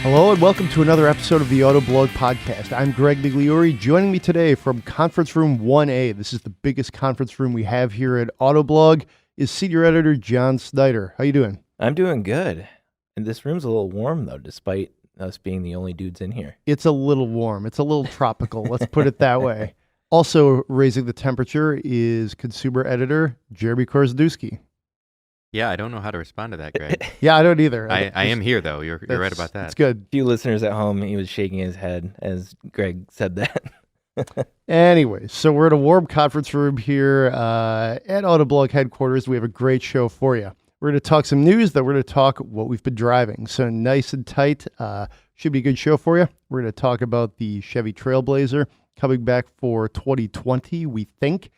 Hello and welcome to another episode of the Autoblog Podcast. I'm Greg Migliore. Joining me today from Conference Room 1A, this is the biggest conference room we have here at Autoblog, is Senior Editor John Snyder. How you doing? I'm doing good. And this room's a little warm, though, despite us being the only dudes in here. It's a little warm. It's a little tropical. Let's put it that way. Also raising the temperature is Consumer Editor Jeremy Korzeniewski. Yeah, I don't know how to respond to that, Greg. Yeah, I don't either. I am here, though. You're right about that. It's good. A few listeners at home, he was shaking his head as Greg said that. Anyway, so we're in a warm conference room here at Autoblog headquarters. We have a great show for you. We're going to talk some news, then we're going to talk what we've been driving. So nice and tight. Should be a good show for you. We're going to talk about the Chevy Trailblazer coming back for 2020, we think.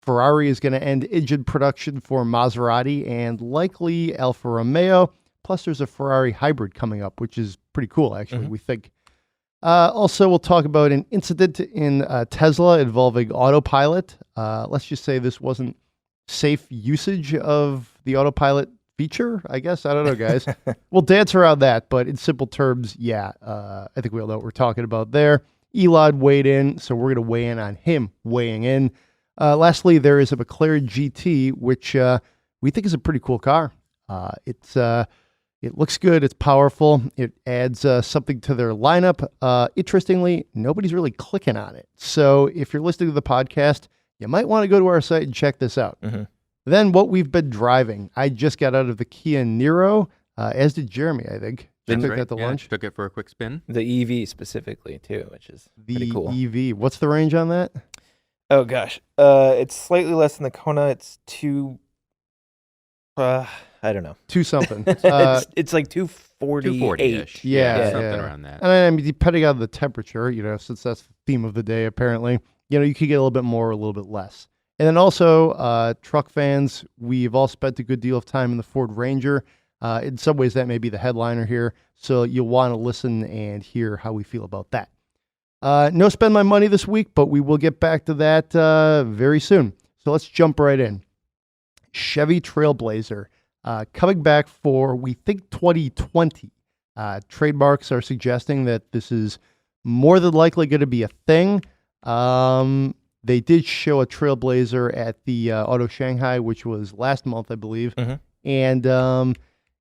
Ferrari is going to end engine production for Maserati and likely Alfa Romeo. Plus, there's a Ferrari Hybrid coming up, which is pretty cool, actually, we think. Also, we'll talk about an incident in Tesla involving autopilot. Let's just say this wasn't safe usage of the autopilot feature, I guess. I don't know, guys. We'll dance around that, but in simple terms, yeah, I think we all know what we're talking about there. Elon weighed in, so we're going to weigh in on him weighing in. Lastly, there is a McLaren GT, which we think is a pretty cool car. It looks good. It's powerful. It adds something to their lineup. Interestingly, nobody's really clicking on it. So if you're listening to the podcast, you might want to go to our site and check this out. Then what we've been driving. I just got out of the Kia Niro, as did Jeremy, I think. That's took right. that to lunch. Took it for a quick spin. The EV specifically, too, which is pretty cool. The EV. What's the range on that? Oh, gosh. It's slightly less than the Kona. It's I don't know. Two something. It's like 248. 240-ish. Yeah. Something around that. And I mean, depending on the temperature, since that's the theme of the day, apparently, you could get a little bit more or a little bit less. And then also, truck fans, we've all spent a good deal of time in the Ford Ranger. In some ways, that may be the headliner here. So you'll want to listen and hear how we feel about that. No spend my money this week, but we will get back to that very soon. So let's jump right in. Chevy Trailblazer coming back for, we think, 2020. Trademarks are suggesting that this is more than likely going to be a thing. They did show a Trailblazer at the Auto Shanghai, which was last month, I believe. And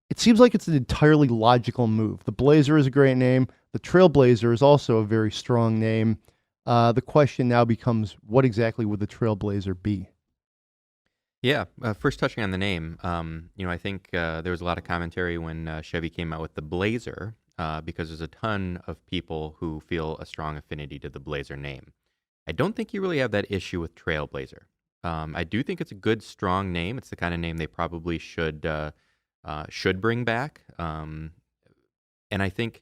it seems like it's an entirely logical move. The Blazer is a great name. The Trailblazer is also a very strong name. The question now becomes, what exactly would the Trailblazer be? Yeah. First touching on the name, I think there was a lot of commentary when Chevy came out with the Blazer because there's a ton of people who feel a strong affinity to the Blazer name. I don't think you really have that issue with Trailblazer. I do think it's a good, strong name. It's the kind of name they probably should bring back. And I think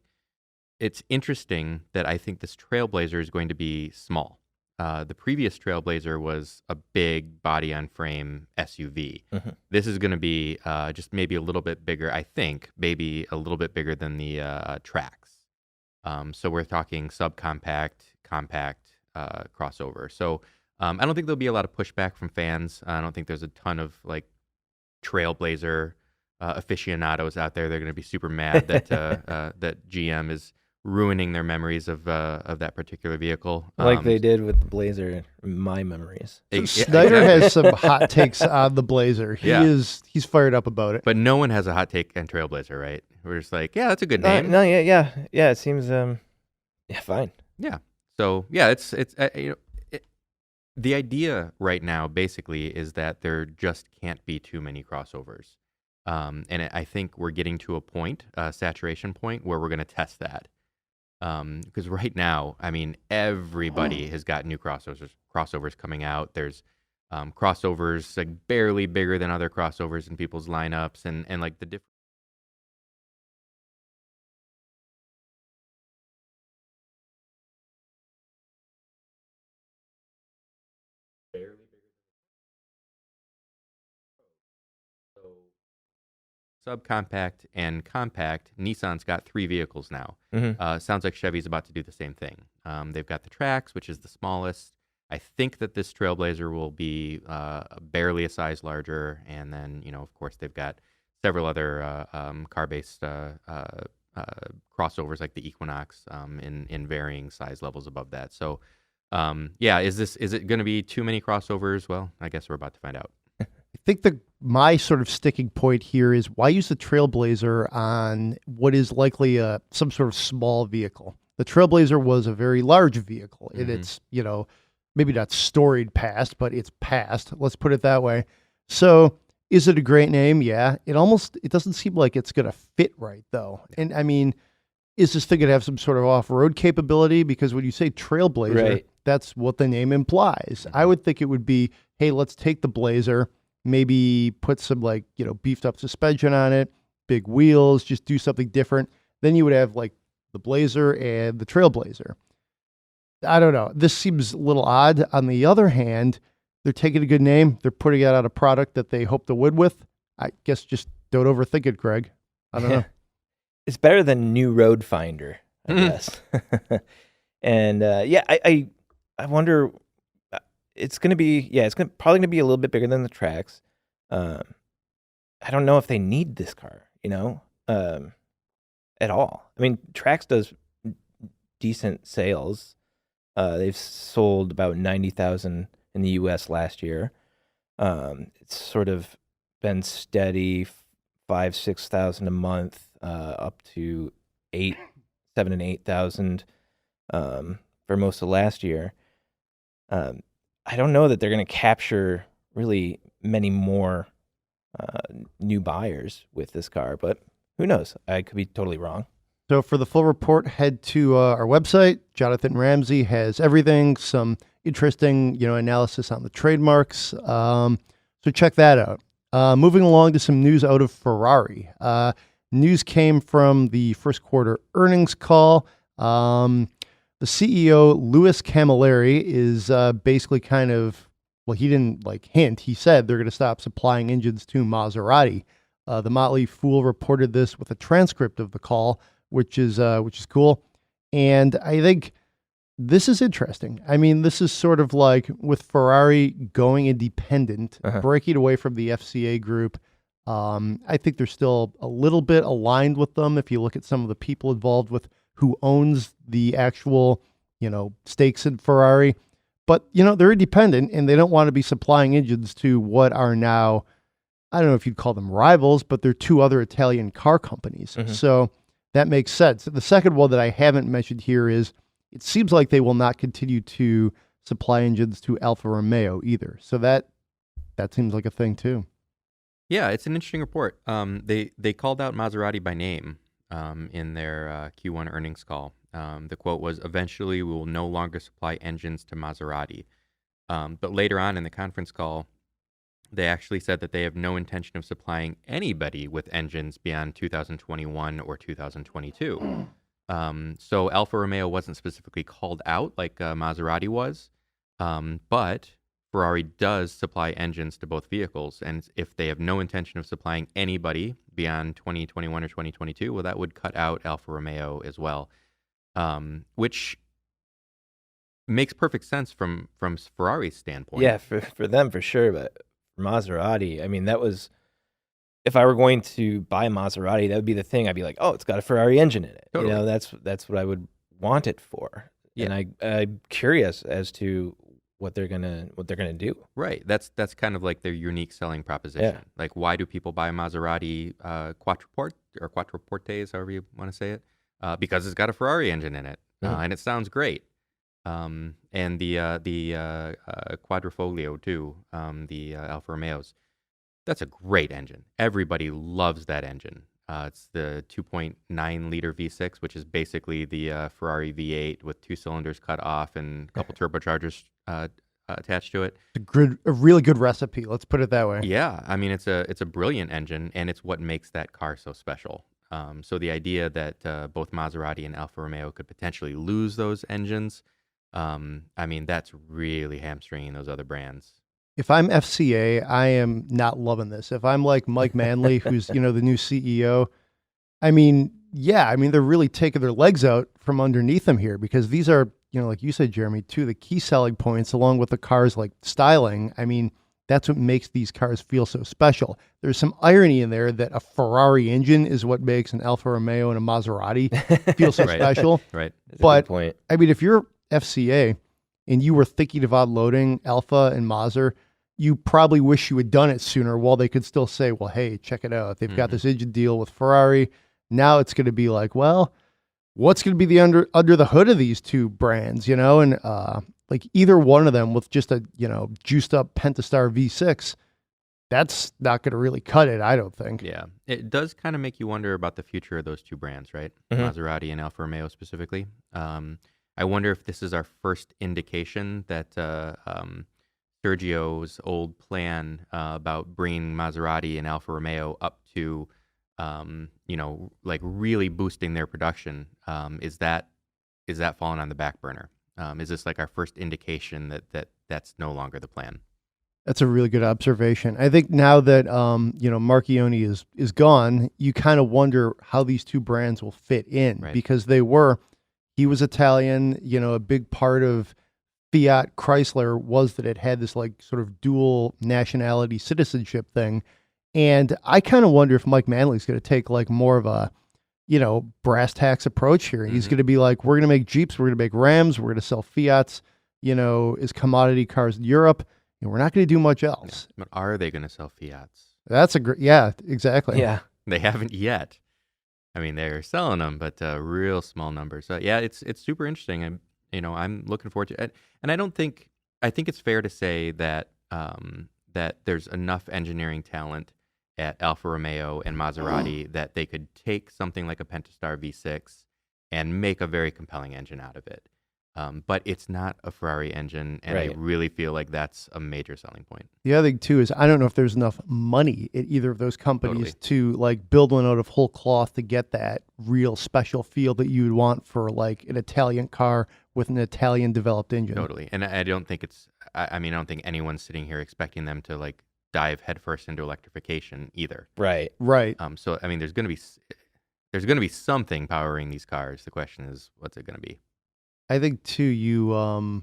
it's interesting that I think this Trailblazer is going to be small. The previous Trailblazer was a big body-on-frame SUV. This is going to be just maybe a little bit bigger, I think, maybe a little bit bigger than the Trax. So we're talking subcompact, compact crossover. So I don't think there'll be a lot of pushback from fans. I don't think there's a ton of Trailblazer aficionados out there. They're going to be super mad that that GM is ruining their memories of that particular vehicle, like they did with the Blazer. In my memories. Snyder has some hot takes on the Blazer. He's fired up about it. But no one has a hot take on Trailblazer, right? We're just like, yeah, that's a good name. Yeah. It seems fine. Yeah. So yeah, it's the idea right now basically is that there just can't be too many crossovers. I think we're getting to a point, a saturation point, where we're going to test that. Because right now, I mean, everybody has got new crossovers coming out. There's crossovers like barely bigger than other crossovers in people's lineups, and like the different. Subcompact and compact, Nissan's got 3 vehicles now. Sounds like Chevy's about to do the same thing. They've got the Trax, which is the smallest. I think that this Trailblazer will be barely a size larger, and then of course they've got several other car-based crossovers like the Equinox in varying size levels above that. So, yeah, is it going to be too many crossovers? Well, I guess we're about to find out. I think my sort of sticking point here is why use the Trailblazer on what is likely some sort of small vehicle. The Trailblazer was a very large vehicle in its, maybe not storied past, but its past. Let's put it that way. So is it a great name? Yeah. It doesn't seem like it's going to fit right, though. And I mean, is this thing going to have some sort of off-road capability? Because when you say Trailblazer, Right. that's what the name implies. I would think it would be, hey, let's take the Blazer, maybe put some beefed up suspension on it, big wheels, just do something different. Then you would have like the Blazer and the Trailblazer. I don't know. This seems a little odd. On the other hand, they're taking a good name. They're putting out a product that they hope to win with. I guess just don't overthink it, Greg. I don't know. It's better than New Road Finder, I guess. And I wonder. It's going to be probably going to be a little bit bigger than the Trax. I don't know if they need this car, at all. I mean, Trax does decent sales. They've sold about 90,000 in the U.S. last year. It's sort of been steady, 5,000-6,000 a month, up to 7,000 and 8,000 for most of last year. I don't know that they're going to capture really many more new buyers with this car, but who knows? I could be totally wrong. So for the full report, head to our website. Jonathan Ramsey has everything, some interesting, analysis on the trademarks. So check that out. Moving along to some news out of Ferrari. News came from the first quarter earnings call. The CEO, Louis Camilleri, is basically he didn't hint. He said they're going to stop supplying engines to Maserati. The Motley Fool reported this with a transcript of the call, which is cool. And I think this is interesting. I mean, this is sort of like with Ferrari going independent, breaking away from the FCA group. I think they're still a little bit aligned with them if you look at some of the people involved with who owns the actual, stakes in Ferrari. But, they're independent and they don't want to be supplying engines to what are now, I don't know if you'd call them rivals, but they're two other Italian car companies. So that makes sense. The second one that I haven't mentioned here is it seems like they will not continue to supply engines to Alfa Romeo either. So that seems like a thing too. Yeah, it's an interesting report. They called out Maserati by name in their Q1 earnings call. The quote was, "Eventually, we will no longer supply engines to Maserati." But later on in the conference call, they actually said that they have no intention of supplying anybody with engines beyond 2021 or 2022. So Alfa Romeo wasn't specifically called out like Maserati was, but Ferrari does supply engines to both vehicles. And if they have no intention of supplying anybody beyond 2021 or 2022, well, that would cut out Alfa Romeo as well, which makes perfect sense from Ferrari's standpoint. Yeah, for them for sure, but for Maserati, I mean, that was, if I were going to buy a Maserati, that would be the thing. I'd be like, oh, it's got a Ferrari engine in it. Totally. That's what I would want it for. Yeah. And I'm curious as to what they're gonna do. Right. That's kind of like their unique selling proposition. Yeah. Like, why do people buy a Maserati Quattroportes, however you want to say it? Because it's got a Ferrari engine in it, and it sounds great. And the Quadrifoglio too, the Alfa Romeos, that's a great engine. Everybody loves that engine. It's the 2.9 liter V6, which is basically the Ferrari V8 with 2 cylinders cut off and a couple turbochargers attached to it. A really good recipe. Let's put it that way. Yeah, I mean it's a brilliant engine, and it's what makes that car so special. So the idea that both Maserati and Alfa Romeo could potentially lose those engines, I mean, that's really hamstringing those other brands. If I'm FCA, I am not loving this. If I'm like Mike Manley, who's, the new CEO, I mean, they're really taking their legs out from underneath them here, because these are, like you said, Jeremy, two of the key selling points, along with the car's like styling. I mean, That's what makes these cars feel so special. There's some irony in there that a Ferrari engine is what makes an Alfa Romeo and a Maserati feel so Right. special. Right. That's a But good point. I mean, if you're FCA and you were thinking of unloading Alpha and Maser, you probably wish you had done it sooner while they could still say, well, hey, check it out. They've got this engine deal with Ferrari. Now it's going to be like, well, what's going to be the under the hood of these two brands, you know? And like either one of them with just a, you know, juiced up Pentastar V6, that's not going to really cut it, I don't think. Yeah, it does kind of make you wonder about the future of those two brands, right? Maserati and Alfa Romeo specifically. I wonder if this is our first indication that Sergio's old plan about bringing Maserati and Alfa Romeo up to, you know, like really boosting their production, is that falling on the back burner? Is this like our first indication that that's no longer the plan? That's a really good observation. I think now that you know, Marchione is gone, you kind of wonder how these two brands will fit in, Right. because he was Italian, you know, a big part of Fiat Chrysler was that it had this like sort of dual nationality citizenship thing. And I kind of wonder if Mike Manley's going to take like more of a, you know, brass tacks approach here. He's going to be like, we're going to make Jeeps, we're going to make Rams, we're going to sell Fiats, you know, as commodity cars in Europe. And we're not going to do much else. But are they going to sell Fiats? That's a great, yeah, exactly. Yeah. They haven't yet. I mean, they're selling them, but real small numbers. So yeah, it's super interesting. I'm looking forward to it. And I think it's fair to say that that there's enough engineering talent at Alfa Romeo and Maserati that they could take something like a Pentastar V6 and make a very compelling engine out of it. But it's not a Ferrari engine, and I Right. really feel like that's a major selling point. The other thing too is I don't know if there's enough money at either of those companies to like build one out of whole cloth to get that real special feel that you would want for like an Italian car with an Italian developed engine. Totally. And I don't think I don't think anyone's sitting here expecting them to like dive headfirst into electrification either. Right. Right. So I mean, there's going to be something powering these cars. The question is, what's it going to be? I think too,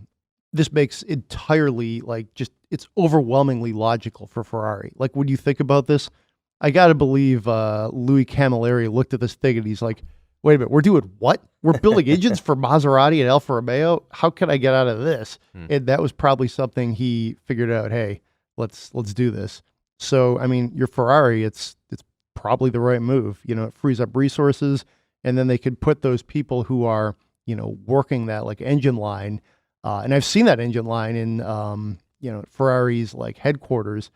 this makes entirely like just, it's overwhelmingly logical for Ferrari. Like when you think about this, I got to believe Louis Camilleri looked at this thing and he's like, wait a minute, we're doing what? We're building engines for Maserati and Alfa Romeo? How can I get out of this? And that was probably something he figured out, hey, let's do this. So, I mean, your Ferrari, it's probably the right move. You know, it frees up resources, and then they could put those people who are, you know, working that like engine line. And I've seen that engine line in, you know, Ferrari's like headquarters.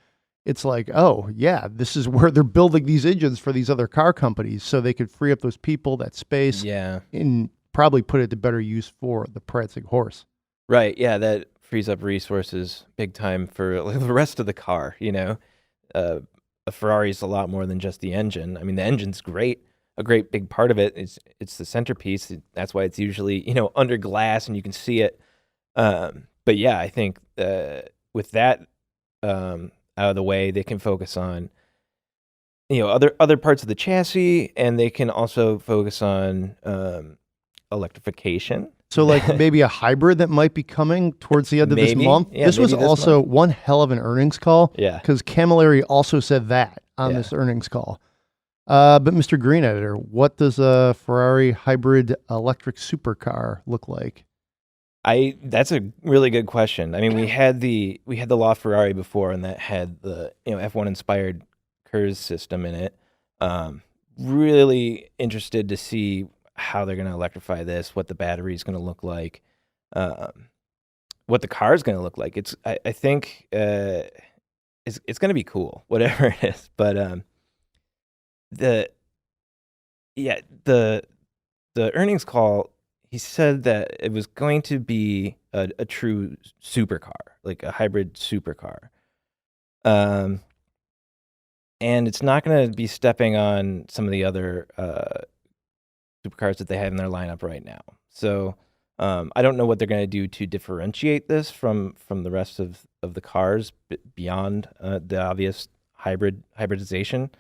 It's like, oh yeah, this is where they're building these engines for these other car companies. So they could free up those people, that space, Yeah. and probably put it to better use for the prancing horse. Right. Yeah. That frees up resources big time for like, the rest of the car. You know, a Ferrari is a lot more than just the engine. I mean, the engine's great. A great big part of it is it's the centerpiece. That's why it's usually, you know, under glass and you can see it. But yeah, I think with that out of the way, they can focus on, you know, other parts of the chassis, and they can also focus on electrification. So like maybe a hybrid that might be coming towards the end of this Maybe. month. Yeah, This was maybe this also month. one hell of an earnings call, Yeah. because Camilleri also said that on Yeah. this earnings call. But Mr. Green Editor, what does a Ferrari hybrid electric supercar look like? That's a really good question. I mean, we had the LaFerrari before, and that had the, you know, F1 inspired KERS system in it. Really interested to see how they're going to electrify this, what the battery is going to look like, what the car is going to look like. I think it's going to be cool, whatever it is. But the earnings call, he said that it was going to be a true supercar, like a hybrid supercar. And it's not going to be stepping on some of the other supercars that they have in their lineup right now. So I don't know what they're going to do to differentiate this from the rest of the cars beyond the obvious hybridization.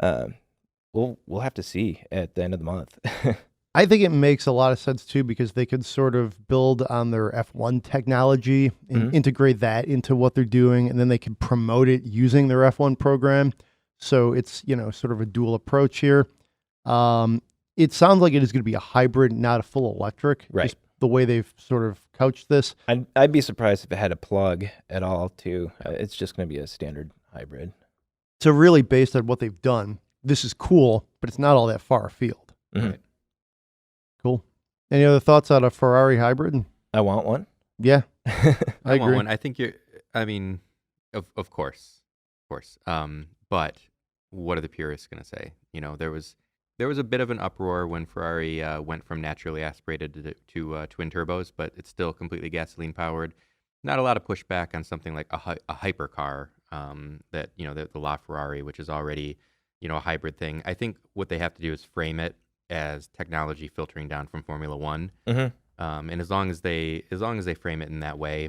We'll have to see at the end of the month. I think it makes a lot of sense too, because they could sort of build on their F1 technology and integrate that into what they're doing, and then they can promote it using their F1 program. So it's, sort of a dual approach here. It sounds like it is going to be a hybrid, not a full electric. Right. Just the way they've sort of couched this. I'd be surprised if it had a plug at all too. It's just going to be a standard hybrid. So really, based on what they've done, this is cool, but it's not all that far afield. Right. Cool. Any other thoughts on a Ferrari hybrid? I want one. Yeah, I agree. want one. I think of course. But what are the purists going to say? There was a bit of an uproar when Ferrari went from naturally aspirated to twin turbos, but it's still completely gasoline powered. Not a lot of pushback on something like a hypercar that the LaFerrari, which is already a hybrid thing. I think what they have to do is frame it as technology filtering down from Formula One, and as long as they frame it in that way,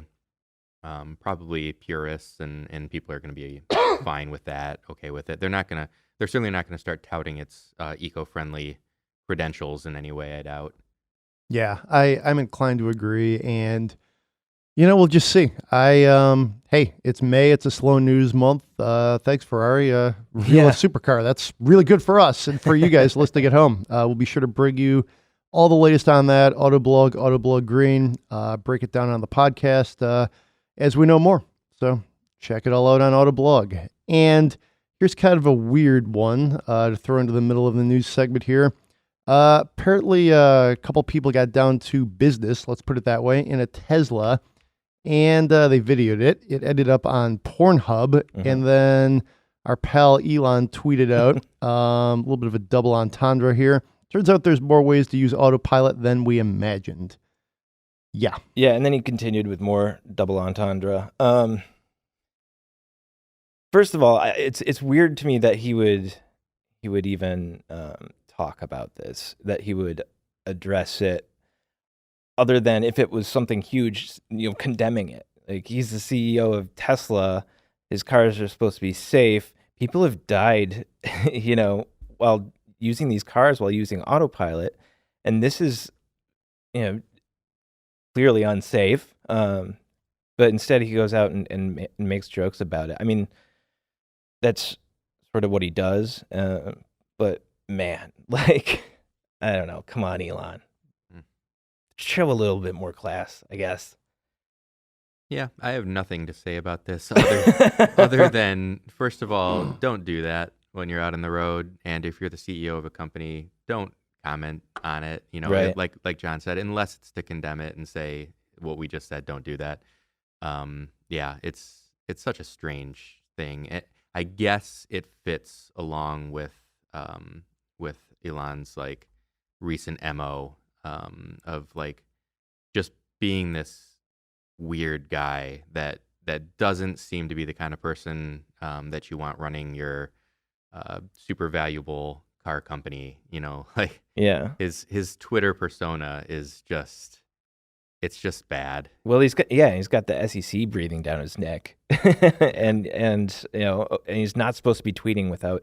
probably purists and people are going to be fine with that, okay with it. They're certainly not going to start touting its eco-friendly credentials in any way, I doubt. Yeah, I'm inclined to agree, and we'll just see. Hey, it's May. It's a slow news month. Thanks, Ferrari. Reveal a supercar. That's really good for us and for you guys listening at home. We'll be sure to bring you all the latest on that. Autoblog Green. Break it down on the podcast as we know more. So check it all out on Autoblog. And here's kind of a weird one to throw into the middle of the news segment here. Apparently, a couple people got down to business, let's put it that way, in a Tesla. And they videoed it. It ended up on Pornhub. And then our pal Elon tweeted out a little bit of a double entendre here. Turns out there's more ways to use autopilot than we imagined. Yeah. Yeah, and then he continued with more double entendre. First of all, it's weird to me that he would even talk about this, that he would address it, other than if it was something huge, condemning it. Like, he's the CEO of Tesla. His cars are supposed to be safe. People have died, while using these cars, while using autopilot. And this is, clearly unsafe. But instead he goes out and makes jokes about it. I mean, that's sort of what he does. But man, I don't know. Come on, Elon. Show a little bit more class, I guess. Yeah, I have nothing to say about this other than, first of all, don't do that when you're out on the road. And if you're the CEO of a company, don't comment on it. Right. Like John said, unless it's to condemn it and say what we just said, don't do that. Yeah, it's such a strange thing. I guess it fits along with Elon's recent MO of just being this weird guy that doesn't seem to be the kind of person that you want running your super valuable car company. Yeah. His Twitter persona is just, it's just bad. Well, he's got the SEC breathing down his neck, and he's not supposed to be tweeting without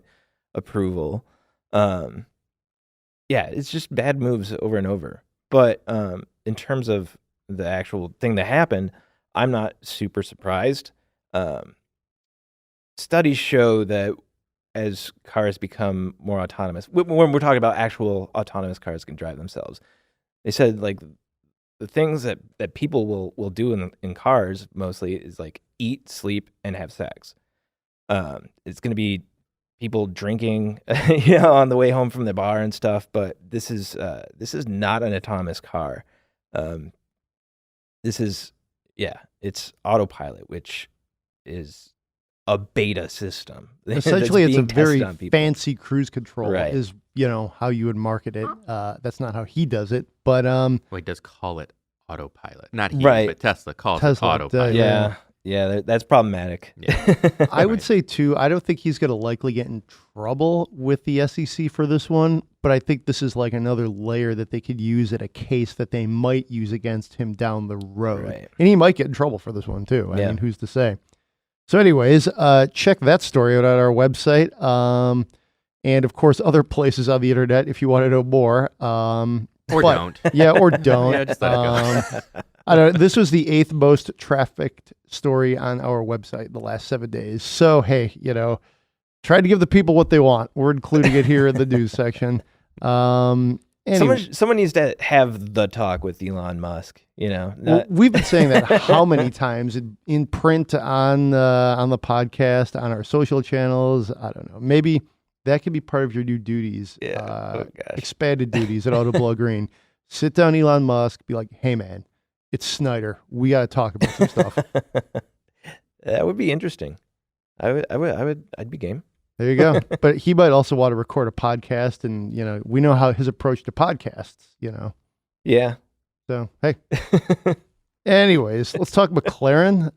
approval. Yeah, it's just bad moves over and over. But in terms of the actual thing that happened, I'm not super surprised. Studies show that as cars become more autonomous, when we're talking about actual autonomous cars can drive themselves, they said the things that people will do in cars mostly is eat, sleep, and have sex. It's going to be people drinking, on the way home from the bar and stuff. But this is not an autonomous car. It's autopilot, which is a beta system. Essentially, it's a very fancy fancy cruise control, Right. is how you would market it. That's not how he does it, but Well, he does call it autopilot. Not he, Right. but Tesla calls Tesla it autopilot. does. Yeah, that's problematic. Yeah. I would Right. say too, I don't think he's going to likely get in trouble with the SEC for this one, but I think this is another layer that they could use at a case that they might use against him down the road. Right. And he might get in trouble for this one too. I Yeah. mean, who's to say? So anyways, check that story out at our website. And of course, other places on the internet if you want to know more. Or But- don't. Yeah, or don't. Yeah, just let it go. I don't know. This was the 8th most trafficked story on our website the last 7 days. So, hey, try to give the people what they want. We're including it here in the news section. Anyway, Someone needs to have the talk with Elon Musk. well, we've been saying that how many times in print, on the podcast, on our social channels. I don't know. Maybe that could be part of your new duties. Yeah. Oh, gosh. Expanded duties at Autoblog Green. Sit down, Elon Musk. Be like, hey man, it's Snyder. We got to talk about some stuff. That would be interesting. I'd be game. There you go. But he might also want to record a podcast, and we know how his approach to podcasts. Yeah. So hey. Anyways, let's talk McLaren.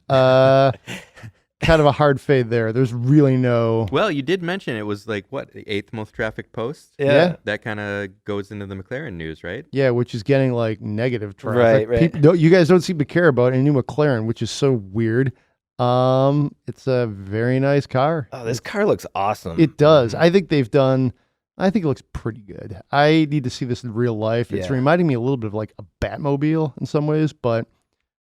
Kind of a hard fade there. There's really no. Well, you did mention it was like what, the 8th most trafficked post? Yeah. That kind of goes into the McLaren news, right? Yeah, which is getting like negative traffic. Right. You guys don't seem to care about a new McLaren, which is so weird. It's a very nice car. Oh, this car looks awesome. It does. I think it looks pretty good. I need to see this in real life. It's Yeah. reminding me a little bit of like a Batmobile in some ways, but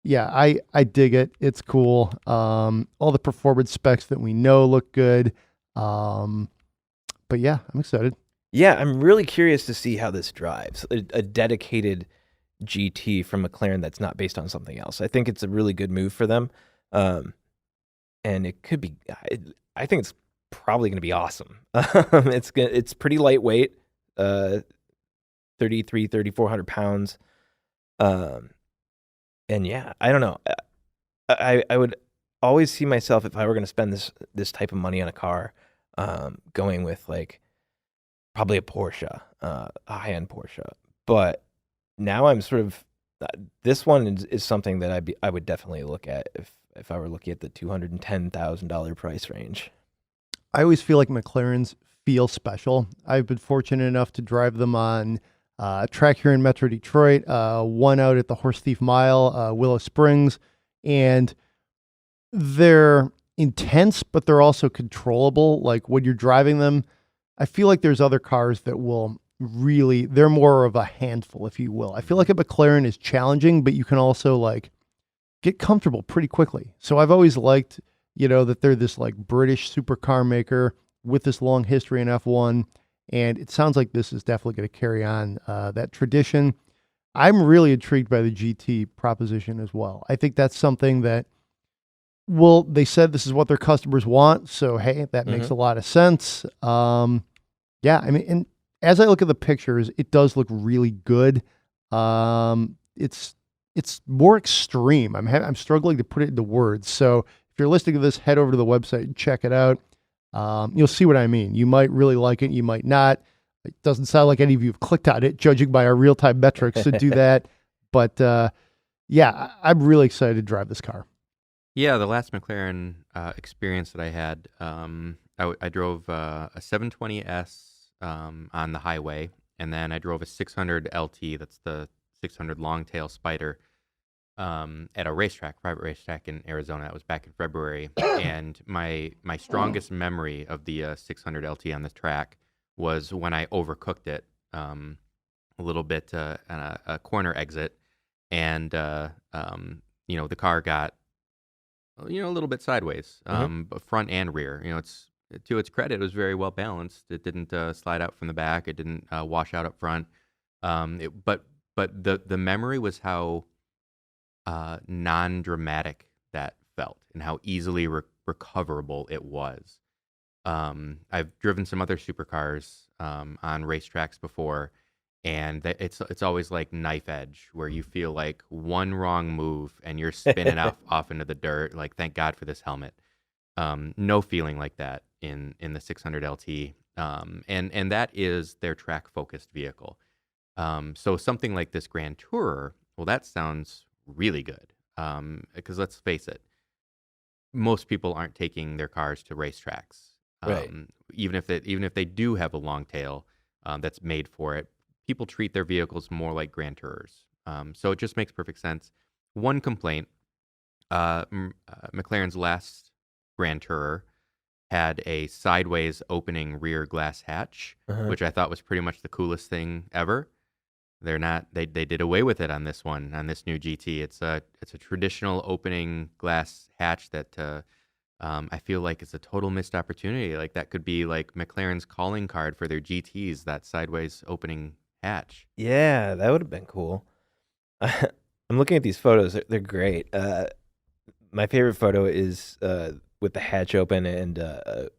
yeah, I dig it. It's cool. All the performance specs that we know look good. But yeah, I'm excited. Yeah, I'm really curious to see how this drives. A dedicated GT from McLaren that's not based on something else. I think it's a really good move for them. And it could be, I think it's probably going to be awesome. It's pretty lightweight, 3,400 pounds. And yeah, I don't know. I would always see myself, if I were going to spend this type of money on a car, going with like probably a Porsche, a high-end Porsche. But now I'm sort of, this one is something that I would definitely look at if I were looking at the $210,000 price range. I always feel like McLarens feel special. I've been fortunate enough to drive them on a track here in Metro Detroit, one out at the Horse Thief Mile, Willow Springs, and they're intense, but they're also controllable. Like when you're driving them, I feel like there's other cars that will really, they're more of a handful, if you will. I feel like a McLaren is challenging, but you can also like get comfortable pretty quickly. So I've always liked, that they're this like British supercar maker with this long history in F1. And it sounds like this is definitely going to carry on that tradition. I'm really intrigued by the GT proposition as well. I think that's something that, well, they said this is what their customers want. So, hey, that makes a lot of sense. Yeah, I mean, and as I look at the pictures, it does look really good. It's more extreme. I'm struggling to put it into words. So if you're listening to this, head over to the website and check it out. You'll see what I mean. You might really like it. You might not. It doesn't sound like any of you have clicked on it, judging by our real-time metrics. So do that. But yeah, I'm really excited to drive this car. Yeah, the last McLaren experience that I had, I drove a 720S on the highway, and then I drove a 600 LT, that's the 600 Longtail Spider, at a racetrack, private racetrack in Arizona. That was back in February. And my strongest memory of the 600 LT on the track was when I overcooked it a little bit on a corner exit, and the car got a little bit sideways, but front and rear. It's, to its credit, it was very well balanced. It didn't slide out from the back. It didn't wash out up front. But the memory was how non-dramatic that felt and how easily recoverable it was. I've driven some other supercars on racetracks before, and it's always like knife edge, where you feel like one wrong move and you're spinning off into the dirt. Like, thank God for this helmet. No feeling like that in the 600 LT, and that is their track-focused vehicle. So something like this Grand Tourer, well, that sounds really good, because let's face it, most people aren't taking their cars to racetracks. Right. Even if they do have a long tail that's made for it, people treat their vehicles more like Grand Tourers. So it just makes perfect sense. One complaint: McLaren's last Grand Tourer had a sideways opening rear glass hatch, which I thought was pretty much the coolest thing ever. They're not. They did away with it on this one, on this new GT. It's a traditional opening glass hatch that I feel like it's a total missed opportunity. Like that could be like McLaren's calling card for their GTs, that sideways opening hatch. Yeah, that would have been cool. I'm looking at these photos. They're great. My favorite photo is with the hatch open and a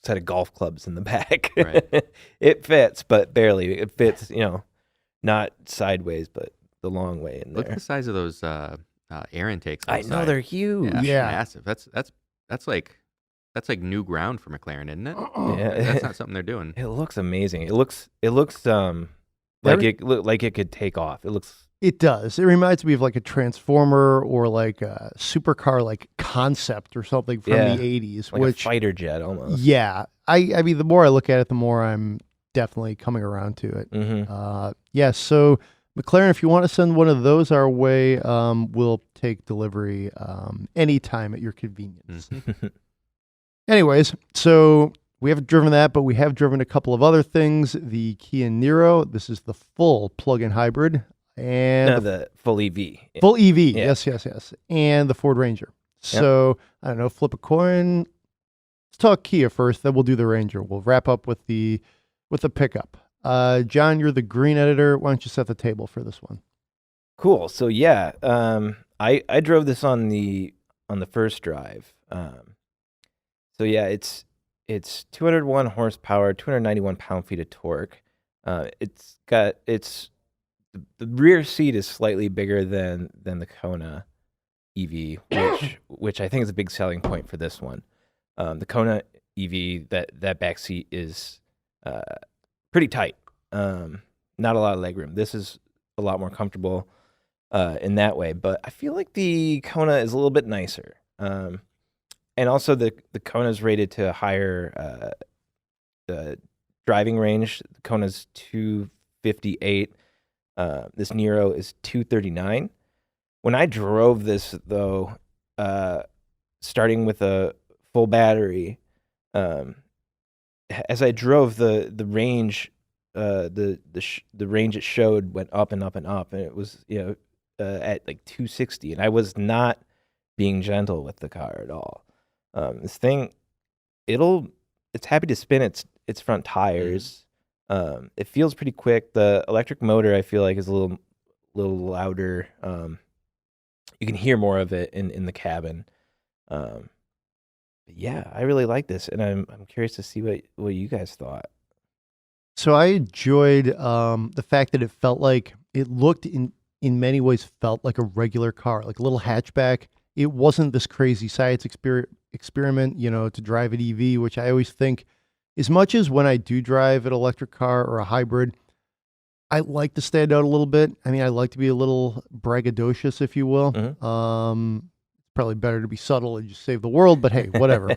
set of golf clubs in the back. Right. It fits, but barely. It fits, not sideways, but the long way in Look there. at the size of those air intakes. on I the know side. they're huge. Yeah. Massive. That's like new ground for McLaren, isn't it? Yeah. That's not something they're doing. It looks amazing. It looks like it could take off. It looks It does. It reminds me of like a Transformer or like a Supercar like concept or something from Yeah. the 80s. like which, a fighter jet almost. yeah, I mean, the more I look at it, the more I'm definitely coming around to it. Mm-hmm. Yeah, so McLaren, if you want to send one of those our way, we'll take delivery anytime at your convenience. Mhm. Anyways, so we haven't driven that, but we have driven a couple of other things. The Kia Niro, this is the full plug-in hybrid, and No, the full EV. full EV. Yeah. Yes. And the Ford Ranger. So, I don't know, flip a coin. Let's talk Kia first, then we'll do the Ranger. We'll wrap up with the pickup. John, you're the green editor. Why don't you set the table for this one? Cool. So yeah, I drove this on the first drive. So yeah, it's 201 horsepower, 291 pound-feet of torque. The rear seat is slightly bigger than the Kona EV, which I think is a big selling point for this one. The Kona EV, that back seat is pretty tight. Not a lot of legroom. This is a lot more comfortable in that way, but I feel like the Kona is a little bit nicer. And also the Kona is rated to a higher the driving range. The Kona's 258. This Nero is 239. When I drove this, though, starting with a full battery, as I drove, the range, the range it showed went up and up and up, and it was at like 260, and I was not being gentle with the car at all. This thing, it's happy to spin its front tires. It feels pretty quick. The electric motor, I feel like, is a little louder. You can hear more of it in the cabin. But yeah, I really like this, and I'm curious to see what you guys thought. So I enjoyed the fact that it looked in many ways felt like a regular car, like a little hatchback. It wasn't this crazy science experiment, to drive an EV, which I always think, as much as when I do drive an electric car or a hybrid, I like to stand out a little bit. I mean, I like to be a little braggadocious, if you will. Mhm. It's probably better to be subtle and just save the world, but hey, whatever.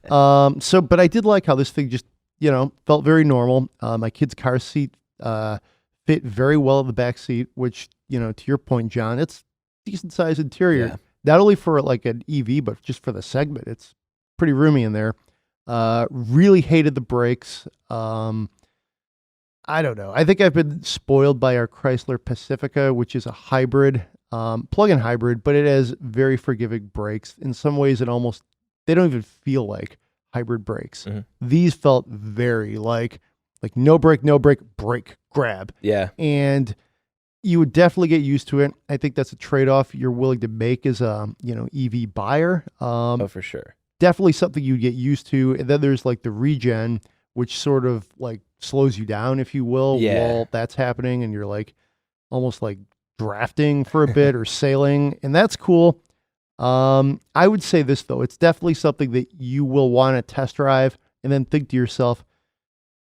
But I did like how this thing just, felt very normal. My kid's car seat fit very well in the back seat, which, to your point, John, it's decent sized interior. Yeah. Not only for like an EV, but just for the segment. It's pretty roomy in there. Really hated the brakes. I don't know. I think I've been spoiled by our Chrysler Pacifica, which is a hybrid, plug-in hybrid, but it has very forgiving brakes. In some ways, they don't even feel like hybrid brakes. Mhm. These felt very like no brake, brake, grab. Yeah. And you would definitely get used to it. I think that's a trade-off you're willing to make as a, EV buyer. Oh, for sure. Definitely something you get used to. And then there's like the regen, which sort of like slows you down, if you will, while that's happening. And you're like almost like drafting for a bit or sailing. And that's cool. I would say this, though. It's definitely something that you will want to test drive and then think to yourself,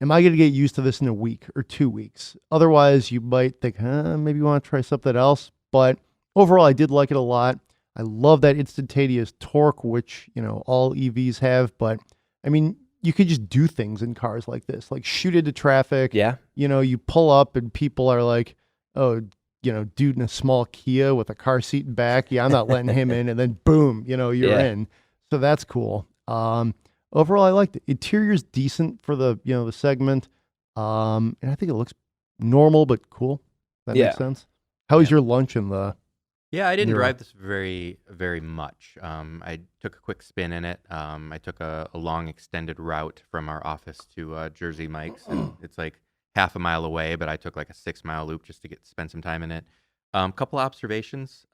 am I going to get used to this in a week or 2 weeks? Otherwise, you might think, maybe you want to try something else. But overall, I did like it a lot. I love that instantaneous torque, which, all EVs have. But, I mean, you could just do things in cars like this, like shoot into traffic. Yeah. You pull up and people are like, oh, dude in a small Kia with a car seat and back. Yeah, I'm not letting him in. And then boom, you're in. So that's cool. Overall, I liked it. Interior's decent for the, the segment. And I think it looks normal but cool. That Yeah. makes sense. How was Yeah. your lunch in the Yeah, I didn't Nero? drive this very, very much. I took a quick spin in it. I took a long extended route from our office to Jersey Mike's, and it's like half a mile away, but I took like a 6 mile loop just to spend some time in it. Couple observations.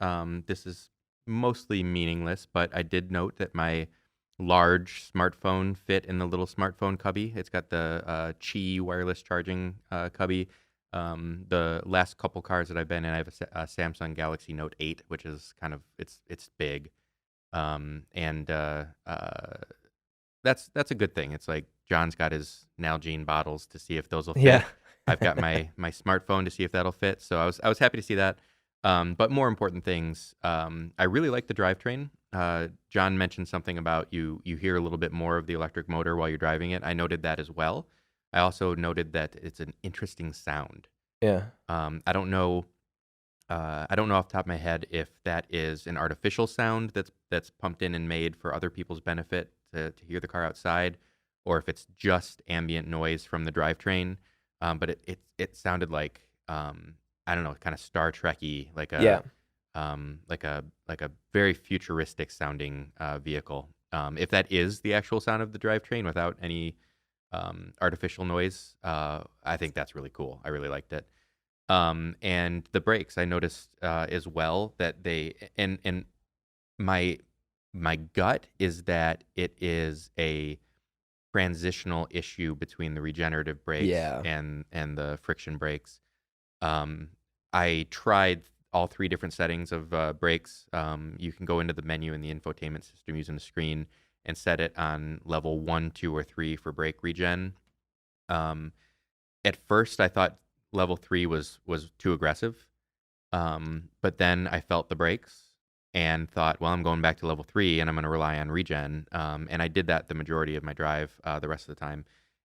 This is mostly meaningless, but I did note that my large smartphone fit in the little smartphone cubby. It's got the Qi wireless charging cubby. The last couple cars that I've been in, I have a Samsung Galaxy Note 8, which is kind of it's big, and that's a good thing. It's like John's got his Nalgene bottles to see if those will fit. Yeah. I've got my smartphone to see if that'll fit. So I was happy to see that. But more important things, I really like the drivetrain. John mentioned something about you hear a little bit more of the electric motor while you're driving it. I noted that as well. I also noted that it's an interesting sound. Yeah. I don't know. I don't know off the top of my head if that is an artificial sound that's pumped in and made for other people's benefit to hear the car outside, or if it's just ambient noise from the drivetrain. But it sounded like I don't know, kind of Star Trek-y, like Yeah. like a very futuristic sounding vehicle. If that is the actual sound of the drivetrain without any artificial noise, I think that's really cool. I really liked it. And the brakes, I noticed as well that they and my gut is that it is a transitional issue between the regenerative brakes Yeah. and the friction brakes. I tried all three different settings of brakes. You can go into the menu in the infotainment system using the screen and set it on level 1, 2, or 3 for brake regen. At first, I thought level 3 was too aggressive, but then I felt the brakes and thought, well, I'm going back to level 3 and I'm going to rely on regen. And I did that the majority of my drive, the rest of the time.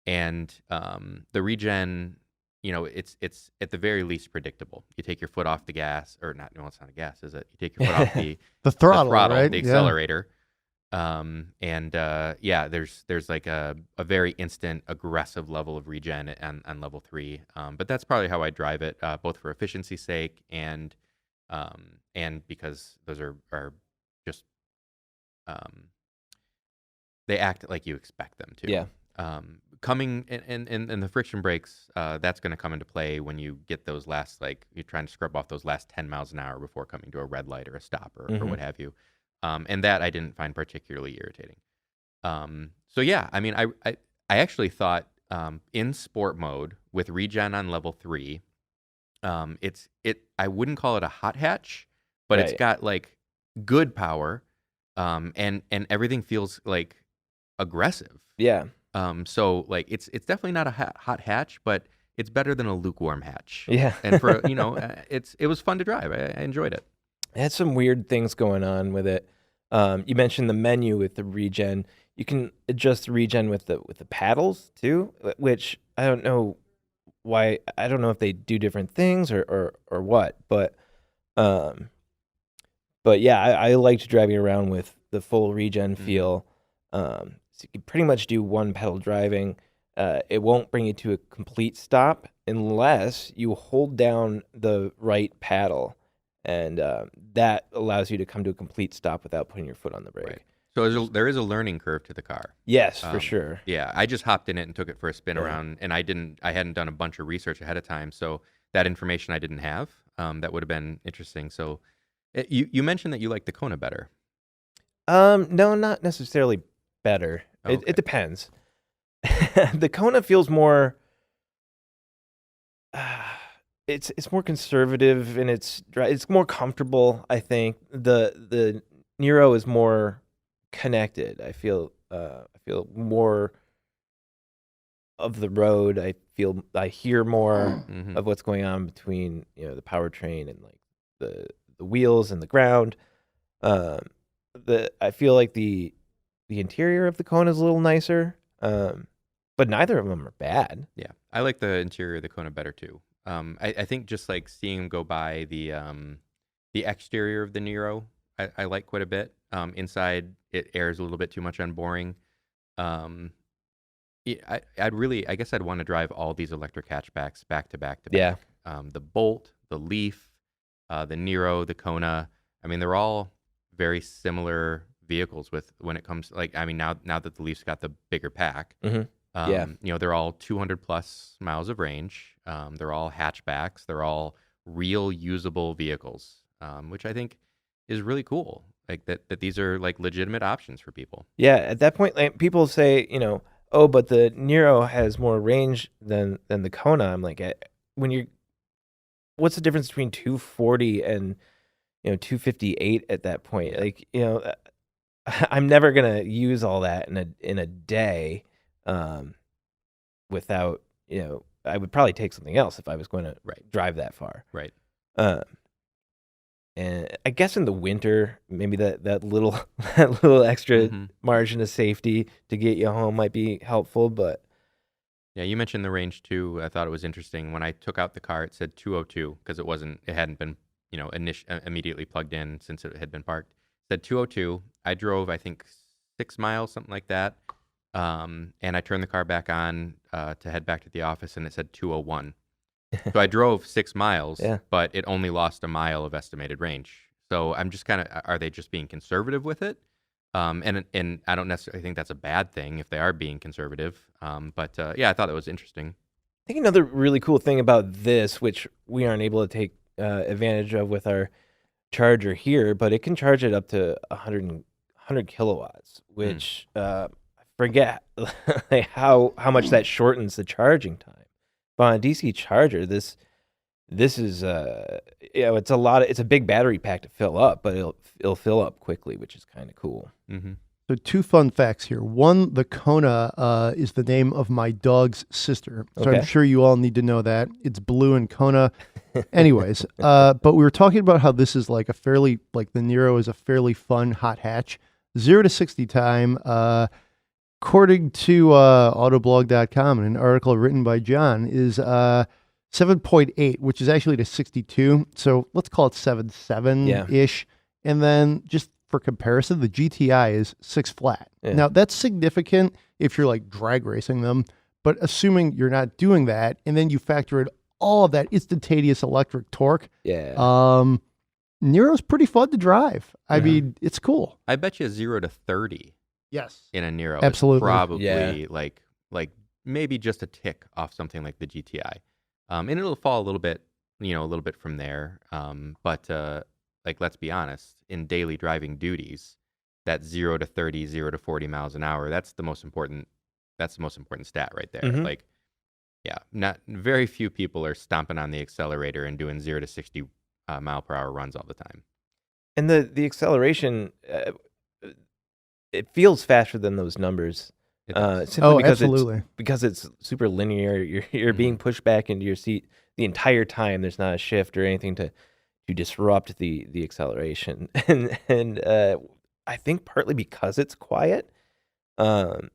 And the regen, it's at the very least predictable. You take your foot off the gas, or not? No, it's not a gas, is it? You take your foot off The throttle, right? the Yeah. accelerator. Yeah, there's like a very instant aggressive level of regen on level 3. But that's probably how I drive it, both for efficiency's sake and because those are just they act like you expect them to. Yeah. Coming in the friction brakes, that's going to come into play when you get those last, like you're trying to scrub off those last 10 miles an hour before coming to a red light or a stop or Mhm. what have you. And that I didn't find particularly irritating. So yeah, I mean, I actually thought in sport mode with regen on level 3, I wouldn't call it a hot hatch, but it's Right. got like good power, and everything feels like aggressive. Yeah. So like it's definitely not a hot hatch, but it's better than a lukewarm hatch. Yeah. And for it was fun to drive. I enjoyed it. It had some weird things going on with it. You mentioned the menu with the regen. You can adjust the regen with the paddles too, which I don't know why. I don't know if they do different things or what, but yeah, I liked driving around with the full regen feel. So you can pretty much do one pedal driving. It won't bring you to a complete stop unless you hold down the right paddle. And that allows you to come to a complete stop without putting your foot on the brake. Right. So there is a learning curve to the car. Yes, for sure. Yeah, I just hopped in it and took it for a spin Yeah. around, and I hadn't done a bunch of research ahead of time, so that information I didn't have. That would have been interesting. So you mentioned that you like the Kona better. No, not necessarily better. Okay. It depends. The Kona feels more. It's more conservative and it's more comfortable. I think the Nero is more connected. I feel more of the road. I hear more Mhm. of what's going on between the powertrain and like the wheels and the ground. I feel like the interior of the Kona is a little nicer, but neither of them are bad. Yeah, I like the interior of the Kona better too. I think just like seeing them go by the exterior of the Nero, I like quite a bit. Inside, it airs a little bit too much on boring. I guess I'd want to drive all these electric hatchbacks back to back to Yeah. back. The Bolt, the Leaf, the Nero, the Kona. I mean, they're all very similar vehicles when it comes now that the Leaf's got the bigger pack. Mm-hmm. Yeah. They're all 200 plus miles of range. They're all hatchbacks. They're all real usable vehicles, which I think is really cool. Like that these are like legitimate options for people. Yeah, at that point, like, people say, oh, but the Nero has more range than the Kona. I'm like, what's the difference between 240 and 258 at that point? Like, I'm never gonna use all that in a day, without I would probably take something else if I was going to drive that far. Right. And I guess in the winter, maybe that little that little extra margin of safety to get you home might be helpful. But yeah, you mentioned the range too. I thought it was interesting. When I took out the car, it said 202 because it hadn't been immediately plugged in since it had been parked. It said 202. I drove, I think, 6 miles, something like that. And I turned the car back on to head back to the office, and it said 201. So I drove 6 miles, but it only lost a mile of estimated range. So I'm just are they just being conservative with it? And I don't necessarily think that's a bad thing if they are being conservative. But I thought that was interesting. I think another really cool thing about this, which we aren't able to take advantage of with our charger here, but it can charge it up to 100 kilowatts, which I forget how much that shortens the charging time. But on a DC charger, this is it's a big battery pack to fill up, but it'll fill up quickly, which is kind of cool. Mm-hmm. So 2 fun facts here. One, the Kona is the name of my dog's sister. So Okay. I'm sure you all need to know that. It's Blue and Kona. Anyways, but we were talking about how this is like the Nero is a fairly fun hot hatch. 0 to 60 time, according to Autoblog.com, and an article written by John, is 7.8, which is actually to 62. So let's call it 7.7-ish. And then just for comparison, the GTI is 6 flat. Yeah. Now, that's significant if you're like drag racing them, but assuming you're not doing that, and then you factor in all of that instantaneous electric torque, Nero's pretty fun to drive. I mean, it's cool. I bet you 0 to 30 Yes. in a Nero Absolutely. is probably like maybe just a tick off something like the GTI. And it'll fall a little bit from there. But let's be honest, in daily driving duties, that 0 to 30, 0 to 40 miles an hour, that's the most important stat right there. Mhm. Not very few people are stomping on the accelerator and doing 0 to 60 mile per hour runs all the time. And the acceleration, it feels faster than those numbers. It does. Simply Absolutely. because it's super linear. You're being pushed back into your seat the entire time. There's not a shift or anything to disrupt the acceleration. And I think partly because it's quiet, with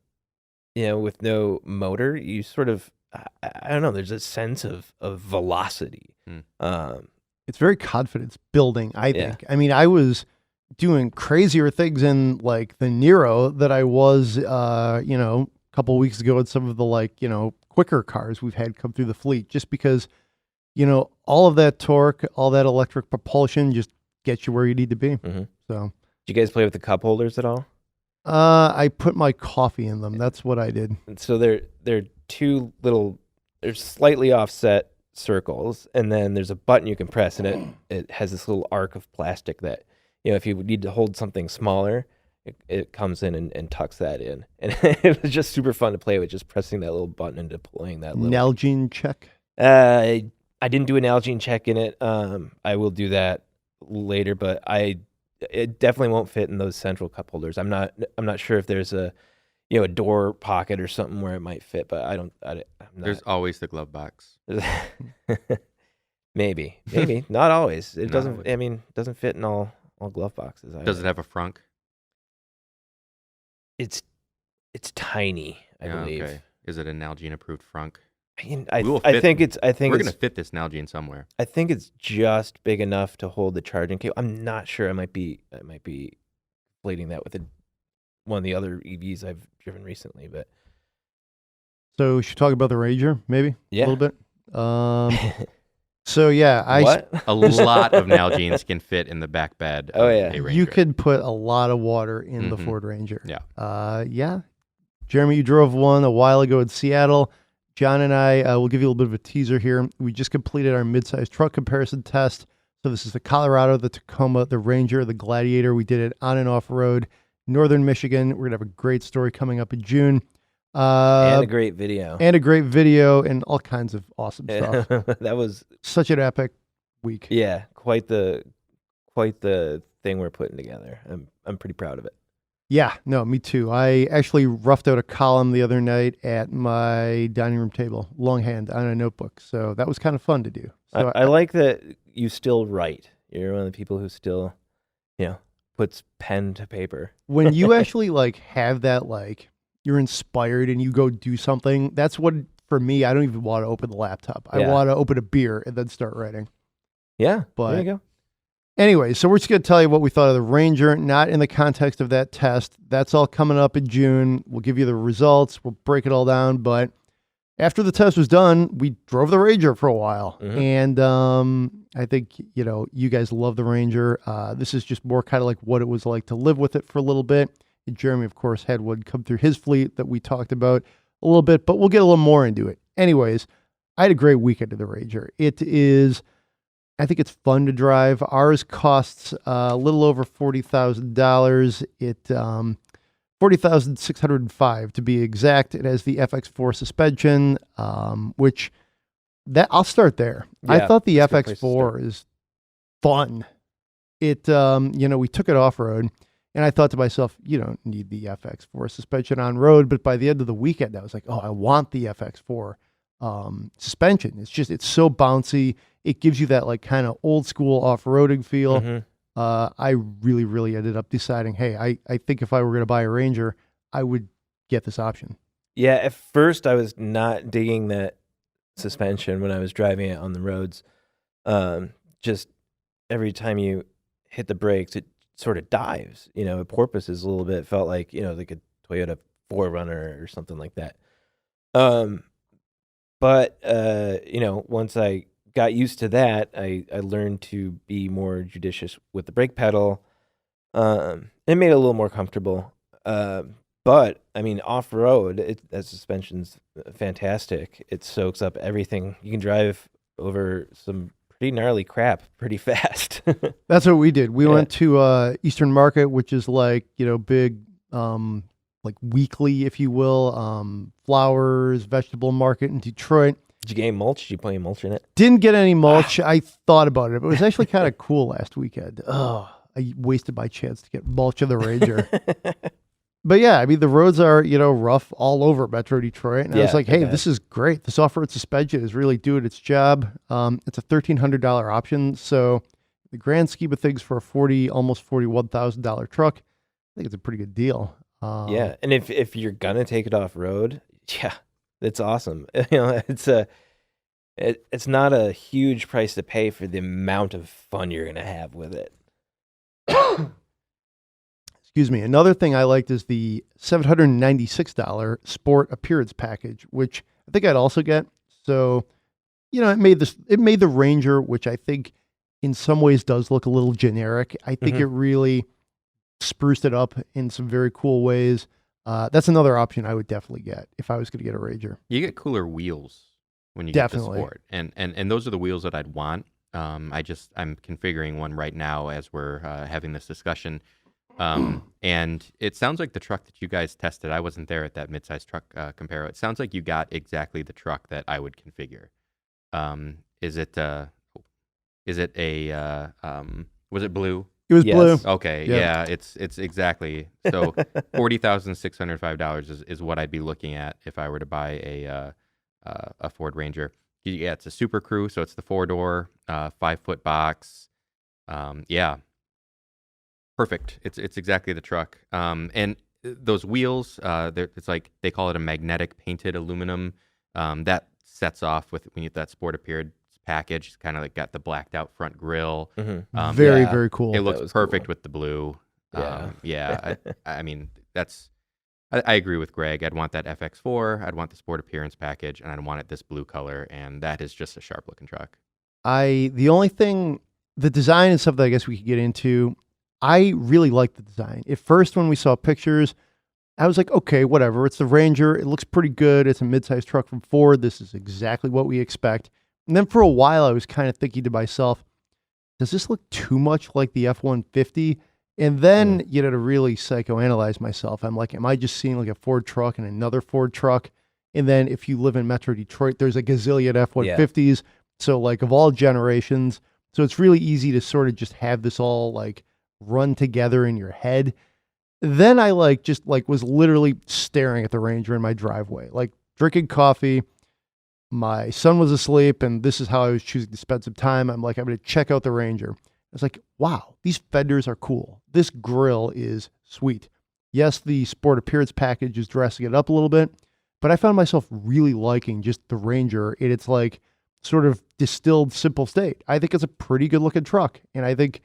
no motor, you sort of, I don't know, there's a sense of velocity. It's very confidence building, I think. I mean, I was doing crazier things in like the Nero that I was, a couple of weeks ago in some of the quicker cars we've had come through the fleet, just because, all of that torque, all that electric propulsion just gets you where you need to be. Mm-hmm. So, did you guys play with the cup holders at all? I put my coffee in them. That's what I did. And so they're two little, they're slightly offset circles, and then there's a button you can press, and it has this little arc of plastic that, if you need to hold something smaller, it comes in and tucks that in. And it was just super fun to play with, just pressing that little button and deploying that little. Nalgene check. I didn't do an Nalgene check in it. I will do that later, but it definitely won't fit in those central cup holders. I'm not sure if there's a door pocket or something where it might fit, but I'm not. There's always the glove box. Maybe not always. It Not doesn't. always. I mean, doesn't fit in all glove boxes. Does it have a frunk? It's tiny, I believe. Okay. Is it a Nalgene approved frunk? I mean, We will I fit- think it's. I think We're it's. gonna fit this Nalgene somewhere. I think it's just big enough to hold the charging cable. I'm not sure. I might be conflating that with one of the other EVs I've driven recently, but So should we talk about the Ranger, maybe Yeah. a little bit. So yeah, What? A lot of Nalgene's can fit in the back bed. Oh, of yeah. a Ranger. You could put a lot of water in the Mhm. Ford Ranger. Yeah. Yeah. Jeremy, you drove one a while ago in Seattle. John and I will give you a little bit of a teaser here. We just completed our midsize truck comparison test. So this is the Colorado, the Tacoma, the Ranger, the Gladiator. We did it on and off road, Northern Michigan. We're gonna have a great story coming up in June. And a great video. And a great video and all kinds of awesome stuff. That was Such an epic week. quite the thing we're putting together. I'm pretty proud of it. Yeah, no, me too. I actually roughed out a column the other night at my dining room table, longhand on a notebook. So that was kind of fun to do. So I like that you still write. You're one of the people who still, puts pen to paper. when you actually have that, you're inspired and you go do something, that's what, for me, I don't even want to open the laptop. I Yeah. want to open a beer and then start writing. Yeah, But there you go. anyway, so we're just going to tell you what we thought of the Ranger, not in the context of that test. That's all coming up in June. We'll give you the results. We'll break it all down. But after the test was done, we drove the Ranger for a while. Mhm. And I think, you guys love the Ranger. This is just more kind of like what it was like to live with it for a little bit. And Jeremy, of course, had one come through his fleet that we talked about a little bit, but we'll get a little more into it. Anyways, I had a great weekend of the Ranger. I think it's fun to drive. Ours costs a little over $40,000. $40,605 to be exact. It has the FX4 suspension, which I'll start there. I Yeah, thought the that's a good place to FX4 is fun. We took it off road, and I thought to myself, you don't need the FX4 suspension on road. But by the end of the weekend, I was like, oh, I want the FX4 suspension. It's so bouncy. It gives you that kind of old school off-roading feel. Mhm. I really, really ended up deciding, hey, I think if I were going to buy a Ranger, I would get this option. Yeah, at first I was not digging that suspension when I was driving it on the roads. Just every time you hit the brakes, it sort of dives. It porpoises a little bit. It felt like, like a Toyota 4Runner or something like that. But once I got used to that, I learned to be more judicious with the brake pedal. It made it a little more comfortable. But I mean, off road, that suspension's fantastic. It soaks up everything. You can drive over some pretty gnarly crap pretty fast. That's what we did. We Yeah. went to Eastern Market, which is big, weekly, if you will, flowers, vegetable market in Detroit. Did you get any mulch? Did you put any mulch in it? Didn't get any mulch. I thought about it, but it was actually kind of cool last weekend. Oh, I wasted my chance to get mulch in the Ranger. But yeah, I mean, the roads are, rough all over Metro Detroit. And I was Yeah, like, they're hey, bad. this is great. This off-road suspension is really doing its job. It's a $1,300 option. So the grand scheme of things for a almost $41,000 truck, I think it's a pretty good deal. Yeah, and if you're gonna take it off road, yeah, that's awesome. It's not a huge price to pay for the amount of fun you're gonna have with it. Excuse me. Another thing I liked is the $796 Sport Appearance Package, which I think I'd also get. So, it made the Ranger, which I think in some ways does look a little generic. I think Mhm. it really spruced it up in some very cool ways. That's another option I would definitely get if I was going to get a Ranger. You get cooler wheels when you Definitely. get the Sport, and those are the wheels that I'd want. I'm configuring one right now as we're having this discussion. And it sounds like the truck that you guys tested, I wasn't there at that midsize truck comparo. It sounds like you got exactly the truck that I would configure. Was it blue? It was Yes. blue. Okay, Yeah. yeah, it's exactly. So $40,605 is what I'd be looking at if I were to buy a Ford Ranger. Yeah, it's a Super Crew, so it's the 4-door, 5-foot box. Yeah. Perfect. It's exactly the truck. And those wheels, it's like they call it a magnetic painted aluminum. That sets off when you get that Sport Appearance package. It's kind of got the blacked out front grille. Mhm. Very, Yeah. very cool. It looks was perfect cool. with the blue. Yeah. Yeah. I mean, that's I agree with Greg. I'd want that FX4. I'd want the Sport Appearance package, and I'd want it this blue color, and that is just a sharp-looking truck. The only thing, the design is something I guess we could get into. I really like the design. At first, when we saw pictures, I was like, okay, whatever. It's the Ranger. It looks pretty good. It's a midsize truck from Ford. This is exactly what we expect. And then for a while, I was kind of thinking to myself, does this look too much like the F-150? And then, to really psychoanalyze myself, I'm like, am I just seeing like a Ford truck and another Ford truck? And then if you live in Metro Detroit, there's a gazillion F-150s. So like of all generations. So it's really easy to sort of just have this all like run together in your head. Then I was literally staring at the Ranger in my driveway, like drinking coffee. My son was asleep, and this is how I was choosing to spend some time. I'm like, I'm going to check out the Ranger. I was like, wow, these fenders are cool. This grill is sweet. Yes, the Sport Appearance package is dressing it up a little bit, but I found myself really liking just the Ranger in its like sort of distilled simple state. I think it's a pretty good looking truck. And I think,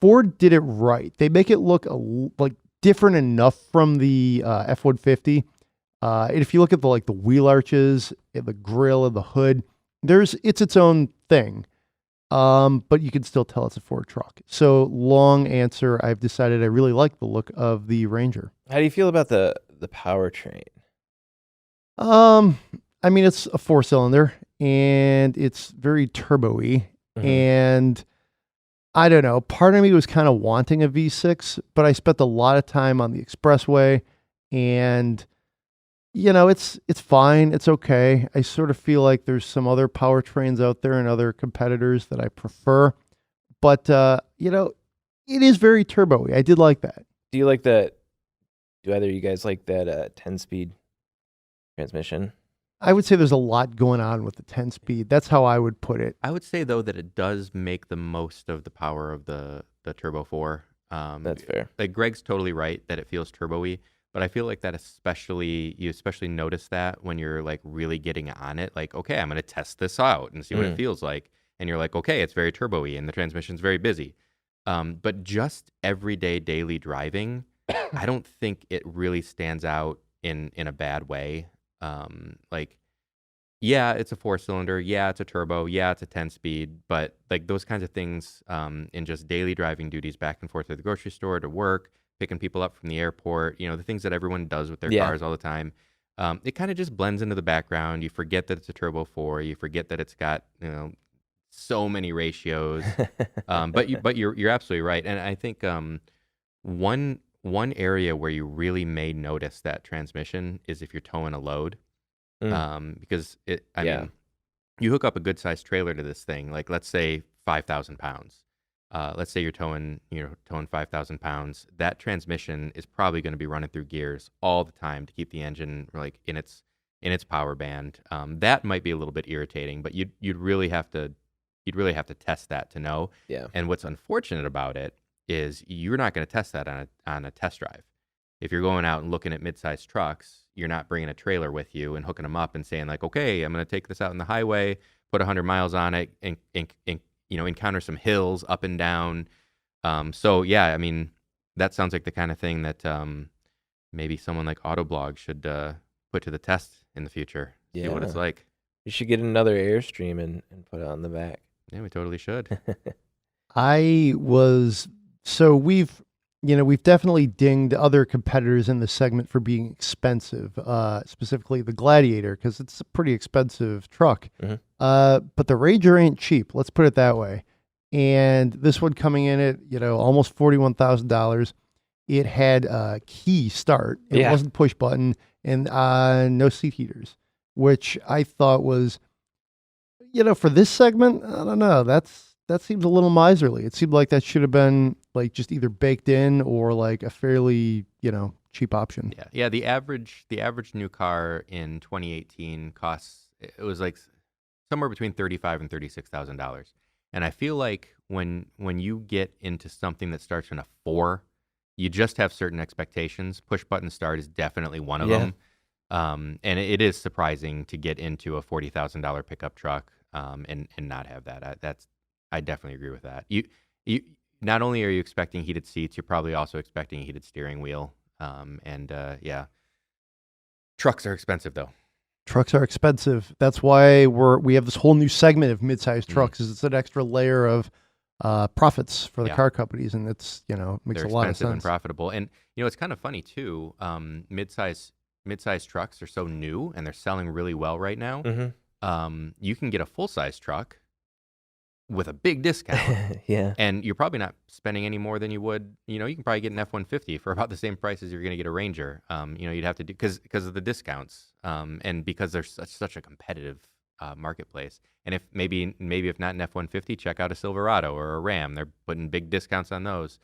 Ford did it right. They make it look like different enough from the F-150. And if you look at the wheel arches, and the grill, and the hood, it's its own thing. But you can still tell it's a Ford truck. So long answer, I've decided I really like the look of the Ranger. How do you feel about the powertrain? I mean, it's a 4-cylinder and it's very turbo-y. And I don't know, part of me was kind of wanting a V6, but I spent a lot of time on the expressway and, it's fine. It's okay. I sort of feel like there's some other powertrains out there and other competitors that I prefer, but, it is very turbo-y. I did like that. Do you like that? Do either of you guys like that 10-speed transmission? I would say there's a lot going on with the 10-speed. That's how I would put it. I would say, though, that it does make the most of the power of the Turbo 4. That's fair. Like Greg's totally right that it feels turbo-y, but I feel like that you especially notice that when you're like really getting on it. Like, okay, I'm going to test this out and see what it feels like. And you're like, okay, it's very turbo-y and the transmission's very busy. But just everyday daily driving, I don't think it really stands out in a bad way. Yeah, it's a 4-cylinder. Yeah, it's a turbo. Yeah, it's a 10-speed. But like those kinds of things in just daily driving duties back and forth to the grocery store, to work, picking people up from the airport, the things that everyone does with their cars all the time. It kind of just blends into the background. You forget that it's a Turbo 4. You forget that it's got, so many ratios. But you're absolutely right. And I think one area where you really may notice that transmission is if you're towing a load. Because I mean, you hook up a good sized trailer to this thing, like let's say 5,000 pounds. Let's say you're towing 5,000 pounds. That transmission is probably going to be running through gears all the time to keep the engine like in its power band. That might be a little bit irritating, but you'd really have to test that to know. Yeah. And what's unfortunate about it is you're not going to test that on a test drive. If you're going out and looking at mid-sized trucks, you're not bringing a trailer with you and hooking them up and saying like, okay, I'm going to take this out on the highway, put 100 miles on it, and encounter some hills up and down. So yeah, I mean, that sounds like the kind of thing that maybe someone like Autoblog should put to the test in the future. See what it's like. You should get another Airstream and put it on the back. Yeah, we totally should. We've definitely dinged other competitors in the segment for being expensive, specifically the Gladiator, because it's a pretty expensive truck. But the Ranger ain't cheap, let's put it that way. And this one coming in at, almost $41,000. It had a key start. It wasn't push button, and no seat heaters, which I thought was, for this segment, I don't know, that seems a little miserly. It seemed like that should have been like just either baked in or like a fairly, cheap option. Yeah. The average new car in 2018 it was like somewhere between $35,000 and $36,000. And I feel like when you get into something that starts in a 4, you just have certain expectations. Push button start is definitely one of them. And it is surprising to get into a $40,000 pickup truck and not have that. I definitely agree with that. You not only are you expecting heated seats, you're probably also expecting a heated steering wheel. Yeah, trucks are expensive though. Trucks are expensive. That's why we have this whole new segment of mid-sized trucks. Is it's an extra layer of profits for the car companies, and it's makes They're a lot of expensive and sense. profitable. And it's kind of funny too. Mid-size trucks are so new and they're selling really well right now. You can get a full-size truck with a big discount. Yeah. And you're probably not spending any more than you would. You can probably get an F-150 for about the same price as you're going to get a Ranger. You'd have to do because of the discounts, and because there's such a competitive marketplace. And if maybe if not an F-150, check out a Silverado or a Ram. They're putting big discounts on those.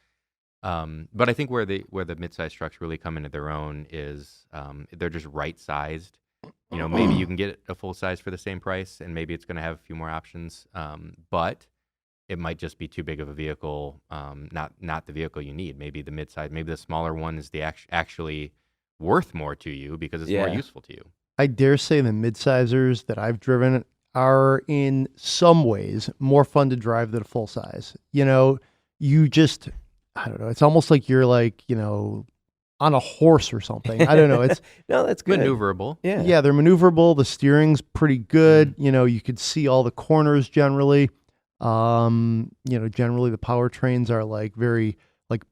But I think where the midsize trucks really come into their own is they're just right sized. Maybe you can get a full size for the same price, and maybe it's going to have a few more options. But it might just be too big of a vehicle, not the vehicle you need. Maybe the midsize, maybe the smaller one is actually worth more to you because it's more useful to you. I dare say the midsizers that I've driven are in some ways more fun to drive than a full size. You just, I don't know. It's almost like you're on a horse or something. I don't know. It's no, that's good. Maneuverable. Yeah, they're maneuverable. The steering's pretty good. You could see all the corners generally. Generally the powertrains are very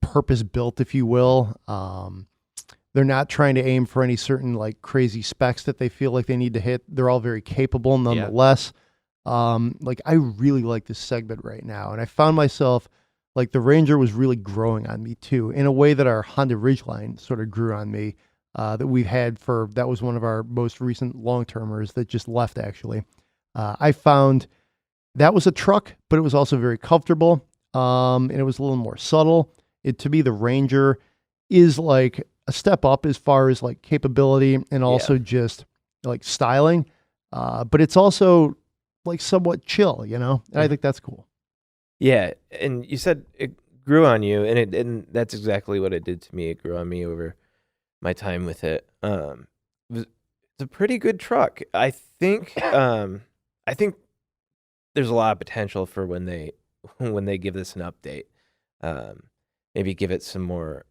purpose built, if you will. They're not trying to aim for any certain crazy specs that they feel like they need to hit. They're all very capable nonetheless. I really like this segment right now, and I found myself the Ranger was really growing on me too, in a way that our Honda Ridgeline sort of grew on me, that we've had that was one of our most recent long-termers that just left actually. I found that was a truck, but it was also very comfortable, and it was a little more subtle. To me, the Ranger is a step up as far as capability and also just styling, but it's also somewhat chill, and I think that's cool. Yeah, and you said it grew on you, and that's exactly what it did to me. It grew on me over my time with it. It's a pretty good truck. I think there's a lot of potential for when they give this an update. Maybe give it some more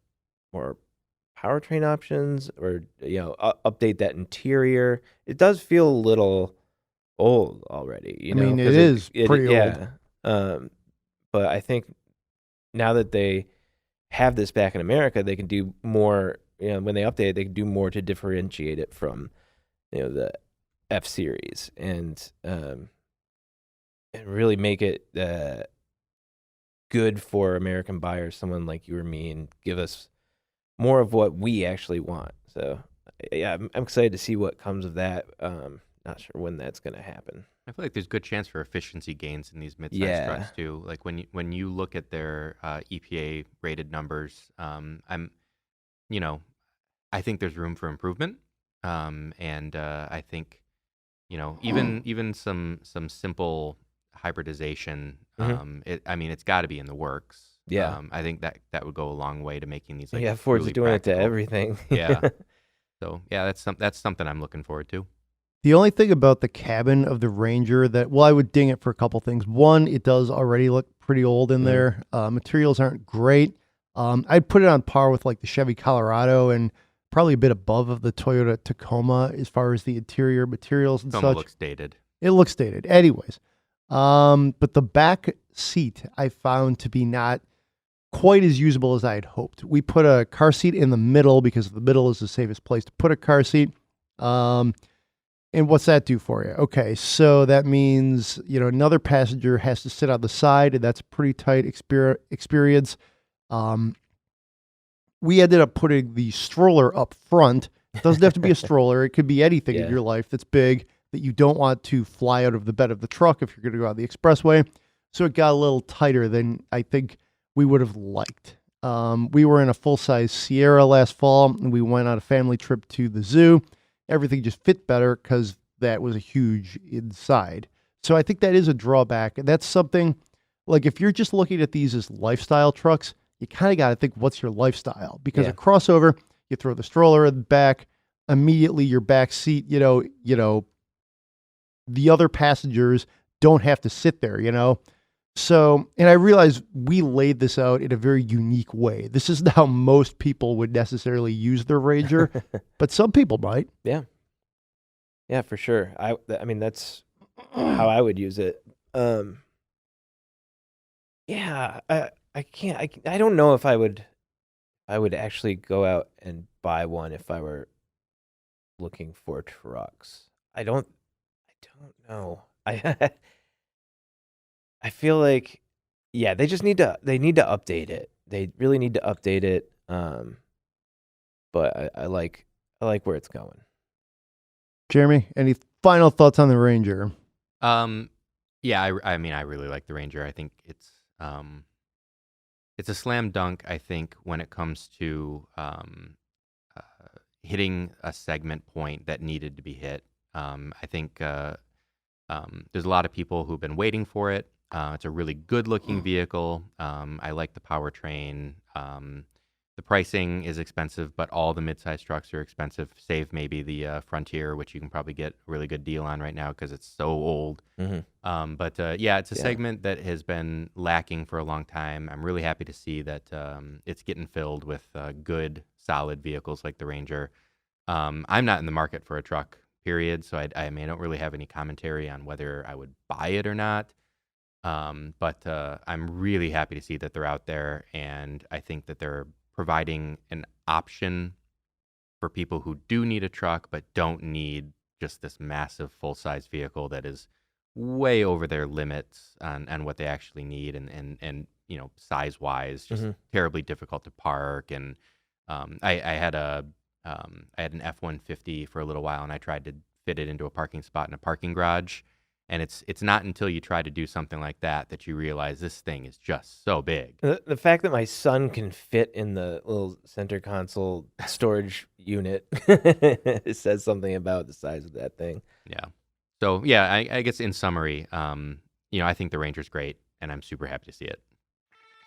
powertrain options, or update that interior. It does feel a little old already. I mean, it is pretty old. Yeah. But I think now that they have this back in America, they can do more. When they update it, they can do more to differentiate it from, the F series, and really make it good for American buyers, someone like you or me, and give us more of what we actually want. So, yeah, I'm excited to see what comes of that. Not sure when that's going to happen. I feel like there's good chance for efficiency gains in these mid-size trucks too. When you look at their EPA rated numbers, I think there's room for improvement, and I think even some simple hybridization. It's got to be in the works. Yeah, I think that would go a long way to making these Ford's really doing practical. it to everything. Yeah, so that's something I'm looking forward to. The only thing about the cabin of the Ranger I would ding it for a couple things. One, it does already look pretty old in there. Materials aren't great. I'd put it on par with the Chevy Colorado and probably a bit above of the Toyota Tacoma as far as the interior materials and Tacoma such. Looks dated. It looks dated. Anyways, but the back seat I found to be not quite as usable as I had hoped. We put a car seat in the middle because the middle is the safest place to put a car seat. And what's that do for you? Okay, so that means, another passenger has to sit on the side, and that's a pretty tight experience. We ended up putting the stroller up front. It doesn't have to be a stroller. It could be anything in your life that's big that you don't want to fly out of the bed of the truck if you're going to go on the expressway. So it got a little tighter than I think we would have liked. We were in a full-size Sierra last fall, and we went on a family trip to the zoo. Everything just fit better because that was a huge inside. So I think that is a drawback. And that's something, if you're just looking at these as lifestyle trucks, you kind of got to think, what's your lifestyle? Because a crossover, you throw the stroller in the back, immediately your back seat, the other passengers don't have to sit there, So, and I realize we laid this out in a very unique way. This isn't how most people would necessarily use their Ranger, but some people might. Yeah, for sure. I mean, that's how I would use it. Yeah, I can't. I don't know if I would actually go out and buy one if I were looking for trucks. I don't know. I feel like, yeah, they need to update it. They really need to update it. But I like where it's going. Jeremy, any final thoughts on the Ranger? Yeah, I mean, I really like the Ranger. I think it's a slam dunk, I think, when it comes to hitting a segment point that needed to be hit. I think there's a lot of people who've been waiting for it. It's a really good-looking vehicle. I like the powertrain. The pricing is expensive, but all the midsize trucks are expensive, save maybe the Frontier, which you can probably get a really good deal on right now because it's so old. But yeah, it's a segment that has been lacking for a long time. I'm really happy to see that it's getting filled with good, solid vehicles like the Ranger. I'm not in the market for a truck, period, so I mean, I don't really have any commentary on whether I would buy it or not. But I'm really happy to see that they're out there, and I think that they're providing an option for people who do need a truck but don't need just this massive full-size vehicle that is way over their limits on what they actually need, and you know, size-wise, just terribly difficult to park. And I had an F-150 for a little while, and I tried to fit it into a parking spot in a parking garage. And it's not until you try to do something like that you realize this thing is just so big. The fact that my son can fit in the little center console storage unit it says something about the size of that thing. Yeah. So yeah, I guess in summary, you know, I think the Ranger's great, and I'm super happy to see it.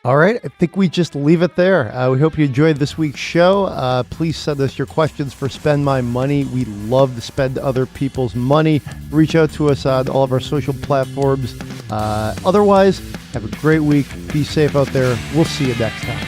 All right, I think we just leave it there. We hope you enjoyed this week's show. Please send us your questions for Spend My Money. We love to spend other people's money. Reach out to us on all of our social platforms. Otherwise, have a great week. Be safe out there. We'll see you next time.